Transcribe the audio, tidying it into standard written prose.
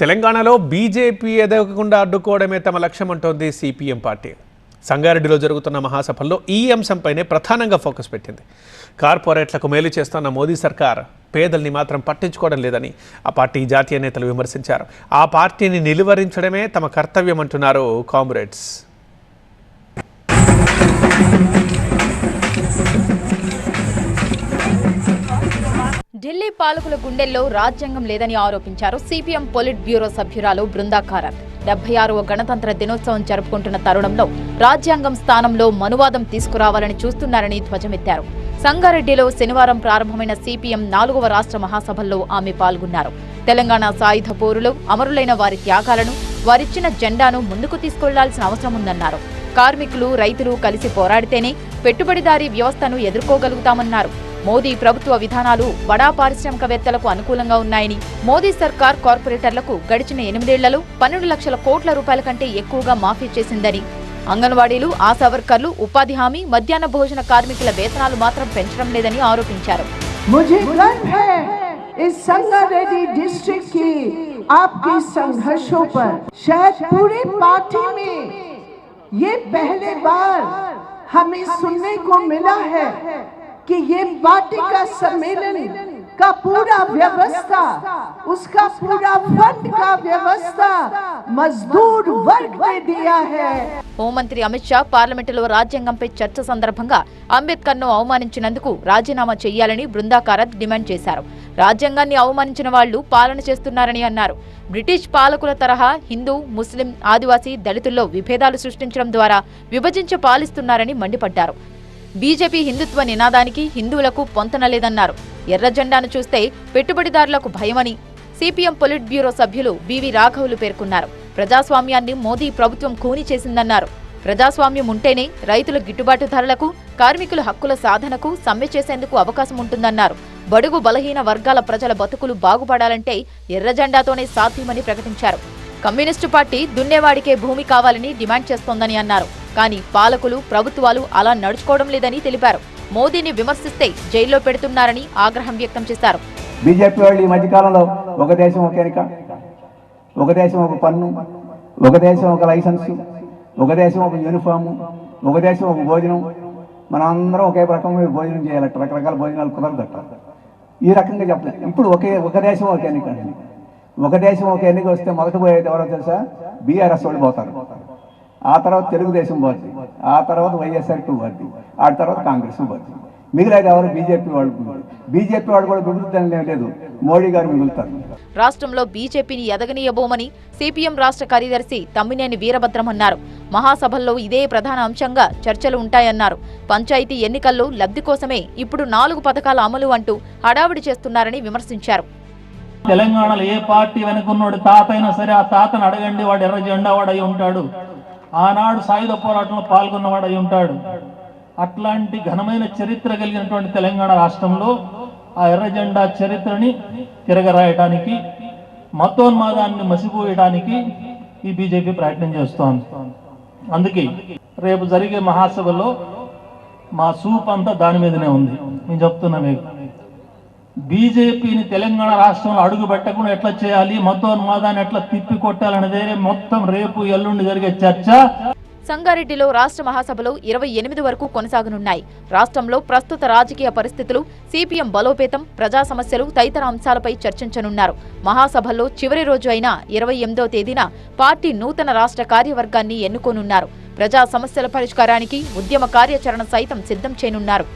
తెలంగాణలో బీజేపీ ఎదగకుండా అడ్డుకోవడమే తమ లక్ష్యమంటోంది CPM party. సంగారెడ్డిలో జరుగుతున్న మహాసభల్లో ఈ అంశంపైనే ప్రధానంగా ఫోకస్ పెట్టింది. కార్పొరేట్లకు మేలు చేస్తున్న మోదీ సర్కార్ పేదల్ని మాత్రం పట్టించుకోవడం లేదని ఆ పార్టీ జాతీయ నేతలు విమర్శించారు. ఆ పార్టీని నిలువరించడమే తమ కర్తవ్యం అంటున్నారు కామ్రేడ్స్. ఢిల్లీ పాలకుల గుండెల్లో రాజ్యాంగం లేదని ఆరోపించారు సిపిఎం పొలిట్ బ్యూరో సభ్యురాలు బృందా కారత్. 76వ గణతంత్ర దినోత్సవం జరుపుకుంటున్న తరుణంలో రాజ్యాంగం స్థానంలో మనువాదం తీసుకురావాలని చూస్తున్నారని ధ్వజమెత్తారు. సంగారెడ్డిలో శనివారం ప్రారంభమైన సిపిఎం 4వ రాష్ట్ర మహాసభల్లో ఆమె పాల్గొన్నారు. తెలంగాణ సాయుధ పోరులో అమరులైన వారి త్యాగాలను, వారిచ్చిన జెండాను ముందుకు తీసుకెళ్లాల్సిన అవసరం ఉందన్నారు. కార్మికులు, రైతులు కలిసి పోరాడితేనే పెట్టుబడిదారీ వ్యవస్థను ఎదుర్కోగలుగుతామన్నారు. మోదీ ప్రభుత్వ విధానాలు బడా పారిశ్రామికవేత్తలకు అనుకూలంగా ఉన్నాయని, మోదీ సర్కార్ కార్పొరేటర్లకు గడిచిన 8 ఏళ్లలో 12 లక్షల కోట్ల రూపాయల కంటే ఎక్కువగా మాఫీ చేసిందని, అంగన్వాడీలు, ఆశా వర్కర్లు, ఉపాధి హామీ, మధ్యాహ్న భోజన కార్మికుల వేతనాలు మాత్రం పెంచడం లేదని ఆరోపించారు. इस संगारेड्डी डिस्ट्रिक्ट की आपकी संघर्षों पर शायद पूरी पार्टी में ये पहली बार हमें सुनने को मिला है कि ये पार्टी का सम्मेलन का पूरा व्यवस्था, उसका पूरा फंड का व्यवस्था मजदूर वर्ग ने दिया है. హోంమంత్రి అమిత్ షా పార్లమెంటులో రాజ్యాంగంపై చర్చ సందర్భంగా అంబేద్కర్ను అవమానించినందుకు రాజీనామా చేయాలని బృందా కారత్ డిమాండ్ చేశారు. రాజ్యాంగాన్ని అవమానించిన వాళ్లు పాలన చేస్తున్నారని అన్నారు. బ్రిటిష్ పాలకుల తరహా హిందూ, ముస్లిం, ఆదివాసీ, దళితుల్లో విభేదాలు సృష్టించడం ద్వారా విభజించి పాలిస్తున్నారని మండిపడ్డారు. బీజేపీ హిందుత్వ నినాదానికి హిందువులకు పొంతనలేదన్నారు. ఎర్ర జెండాను చూస్తే పెట్టుబడిదారులకు భయమని సిపిఎం పొలిట్ బ్యూరో సభ్యులు బివి రాఘవులు పేర్కొన్నారు. ప్రజాస్వామ్యాన్ని మోదీ ప్రభుత్వం ఖూనీ చేసిందన్నారు. ప్రజాస్వామ్యం ఉంటేనే రైతుల గిట్టుబాటు ధరలకు, కార్మికుల హక్కుల సాధనకు సమ్మె చేసేందుకు అవకాశం ఉంటుందన్నారు. బడుగు బలహీన వర్గాల ప్రజల బతుకులు బాగుపడాలంటే ఎర్ర జెండాతోనే సాధ్యమని ప్రకటించారు. కమ్యూనిస్టు పార్టీ దున్నేవాడికే భూమి కావాలని డిమాండ్ చేస్తోందని అన్నారు. కానీ పాలకులు, ప్రభుత్వాలు అలా నడుచుకోవడం లేదని తెలిపారు. మోదీని విమర్శిస్తే జైల్లో పెడుతున్నారని ఆగ్రహం వ్యక్తం చేశారు. బీజేపీ వాళ్ళు ఈ మధ్యకాలంలో ఒక దేశం ఒక ఎన్నిక, ఒక దేశం ఒక పన్ను, ఒక దేశం ఒక లైసెన్సు, ఒక దేశం ఒక యూనిఫాము, ఒక దేశం ఒక భోజనం, మనం అందరం ఒకే రకమైన భోజనం చేయాలట, రకరకాల భోజనాలు కుదరదట. ఈ రకంగా చెప్పలేదు. ఇప్పుడు ఒక దేశం ఒక ఎన్నిక, ఒక దేశం ఒక ఎన్నిక వస్తే మొదట పోయేది ఎవరో తెలుసా? బీఆర్ఎస్ వాళ్ళు పోతారు, ఆ తర్వాత తెలుగుదేశం పోతుంది, ఆ తర్వాత వైఎస్ఆర్ పోతుంది, ఆ తర్వాత కాంగ్రెస్ పోతుంది. మిగిలేదు ఎవరు? బీజేపీ వాళ్ళు. బీజేపీ వాళ్ళు కూడా మిగులుతానే లేదు, మోడీ గారు మిగులుతారు. రాష్ట్రంలో బీజేపీని ఎదగనీయబోమని సిపిఎం రాష్ట్ర కార్యదర్శి తమ్మినేని వీరభద్రం అన్నారు. మహాసభల్లో ఇదే ప్రధాన అంశంగా చర్చలు ఉంటాయన్నారు. పంచాయతీ ఎన్నికల్లో లబ్ధి కోసమే ఇప్పుడు 4 పథకాల అమలు అంటూ హడావిడి చేస్తున్నారని విమర్శించారు. తెలంగాణలో ఏ పార్టీ వెనుకున్నాడు తాత అయినా సరే, ఆ తాతను అడగండి, వాడు ఎర్ర జెండా వాడై ఉంటాడు, ఆనాడు సాయుధ పోరాటంలో పాల్గొన్నవాడై ఉంటాడు. అట్లాంటి ఘనమైన చరిత్ర కలిగినటువంటి తెలంగాణ రాష్ట్రంలో ఆ ఎర్ర జెండా చరిత్రని తిరగరాయటానికి, మతోన్మాదాన్ని మసిపోయడానికి ఈ బీజేపీ ప్రయత్నం చేస్తోంది. అందుకే రేపు జరిగే మహాసభలో మా సూప్ అంతా దాని మీదనే ఉంది. నేను చెప్తున్నా మీకు, బీజేపీని తెలంగాణ రాష్ట్రంలో అడుగు పెట్టకుండా ఎట్లా చేయాలి, మతోన్మాదాన్ని ఎట్లా తిప్పి కొట్టాలనేదే మొత్తం రేపు ఎల్లుండి జరిగే చర్చ. సంగారెడ్డిలో రాష్ట్ర మహాసభలో 28 వరకు కొనసాగనున్నాయి. రాష్ట్రంలో ప్రస్తుత రాజకీయ పరిస్థితులు, సిపిఎం బలోపేతం, ప్రజా సమస్యలు తదితర అంశాలపై చర్చించనున్నారు. మహాసభలో చివరి రోజు అయిన 28వ తేదీన పార్టీ నూతన రాష్ట్ర కార్యవర్గాన్ని ఎన్నుకోనున్నారు. ప్రజా సమస్యల పరిష్కారానికి ఉద్యమ కార్యాచరణ సైతం సిద్ధం చేయనున్నారు.